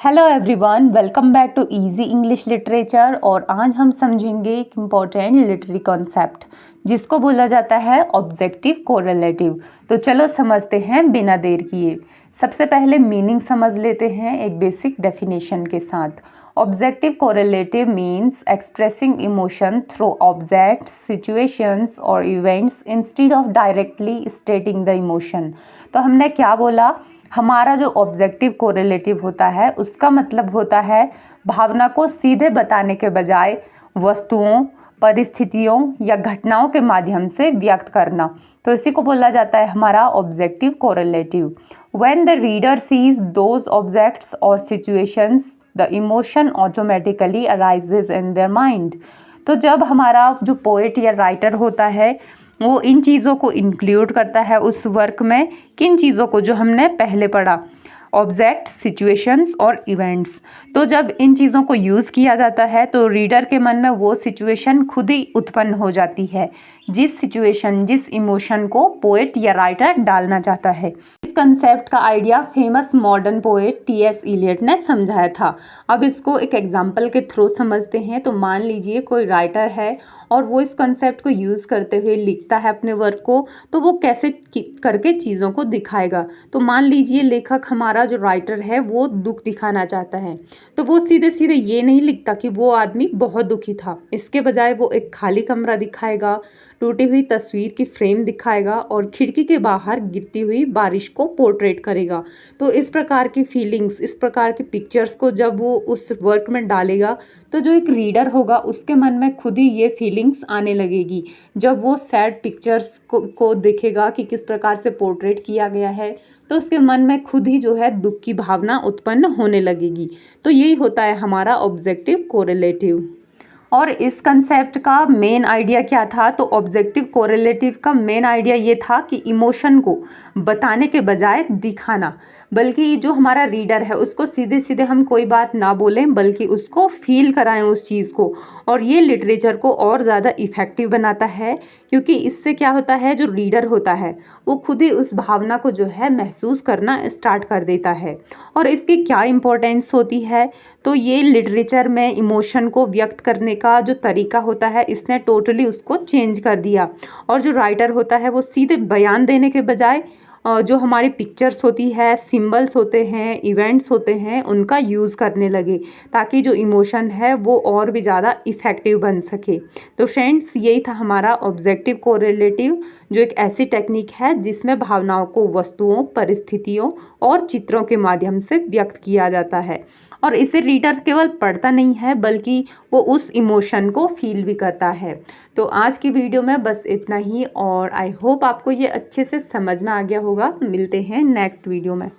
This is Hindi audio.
Hello everyone, welcome back to easy English literature. और आज हम समझेंगे एक इम्पॉर्टेंट लिटरेरी कॉन्सेप्ट जिसको बोला जाता है ऑब्जेक्टिव कोरिलेटिव। तो चलो समझते हैं बिना देर किए। सबसे पहले मीनिंग समझ लेते हैं एक बेसिक डेफिनेशन के साथ। Objective correlative means expressing emotion through objects, situations और events instead of directly stating the emotion. तो हमने क्या बोला, हमारा जो ऑब्जेक्टिव कोरिलेटिव होता है उसका मतलब होता है भावना को सीधे बताने के बजाय वस्तुओं, परिस्थितियों या घटनाओं के माध्यम से व्यक्त करना। तो इसी को बोला जाता है हमारा objective correlative. When the reader sees those objects और situations, the emotion automatically arises in their mind. तो जब हमारा जो पोएट या राइटर होता है वो इन चीज़ों को इंक्लूड करता है उस वर्क में, किन चीज़ों को जो हमने पहले पढ़ा, ऑब्जेक्ट, सिचुएशंस और इवेंट्स। तो जब इन चीज़ों को यूज़ किया जाता है तो रीडर के मन में वो सिचुएशन खुद ही उत्पन्न हो जाती है, जिस सिचुएशन, जिस इमोशन को पोएट या राइटर डालना चाहता है। इस कंसेप्ट का idea famous modern poet T S. Eliot ने समझाया था। अब इसको एक एग्जाम्पल के थ्रू समझते हैं। तो मान लीजिए कोई राइटर है और वो इस कंसेप्ट को यूज़ करते हुए लिखता है अपने वर्क को, तो वो कैसे करके चीज़ों को दिखाएगा। तो मान लीजिए लेखक, हमारा जो राइटर है, वो दुख दिखाना चाहता है, तो वो सीधे सीधे ये नहीं लिखता कि वो आदमी बहुत दुखी था। इसके बजाय वो एक खाली कमरा दिखाएगा, टूटी हुई तस्वीर की फ्रेम दिखाएगा और खिड़की के बाहर गिरती हुई बारिश को पोर्ट्रेट करेगा। तो इस प्रकार की फीलिंग्स, इस प्रकार की पिक्चर्स को जब वो उस वर्क में डालेगा तो जो एक रीडर होगा उसके मन में खुद ही ये फीलिंग्स आने लगेगी। जब वो सैड पिक्चर्स को देखेगा कि किस प्रकार से पोर्ट्रेट किया गया है, तो उसके मन में खुद ही जो है दुख की भावना उत्पन्न होने लगेगी। तो यही होता है हमारा ऑब्जेक्टिव कोरिलेटिव। और इस कंसेप्ट का मेन आइडिया क्या था? तो ऑब्जेक्टिव कोरिलेटिव का मेन आइडिया ये था कि इमोशन को बताने के बजाय दिखाना, बल्कि जो हमारा रीडर है उसको सीधे सीधे हम कोई बात ना बोलें, बल्कि उसको फील कराएं उस चीज़ को। और ये लिटरेचर को और ज़्यादा इफ़ेक्टिव बनाता है, क्योंकि इससे क्या होता है, जो रीडर होता है वो खुद ही उस भावना को जो है महसूस करना स्टार्ट कर देता है। और इसकी क्या इम्पोर्टेंस होती है? तो ये लिटरेचर में इमोशन को व्यक्त करने का जो तरीका होता है, इसने टोटली उसको चेंज कर दिया। और जो राइटर होता है वो सीधे बयान देने के बजाय जो हमारी पिक्चर्स होती है, सिंबल्स होते हैं, इवेंट्स होते हैं, उनका यूज़ करने लगे, ताकि जो इमोशन है वो और भी ज़्यादा इफ़ेक्टिव बन सके। तो फ्रेंड्स, यही था हमारा ऑब्जेक्टिव कोरिलेटिव, जो एक ऐसी टेक्निक है जिसमें भावनाओं को वस्तुओं, परिस्थितियों और चित्रों के माध्यम से व्यक्त किया जाता है। और इसे रीडर केवल पढ़ता नहीं है, बल्कि वो उस इमोशन को फील भी करता है। तो आज की वीडियो में बस इतना ही, और आई होप आपको ये अच्छे से समझ में आ गया होगा। मिलते हैं नेक्स्ट वीडियो में।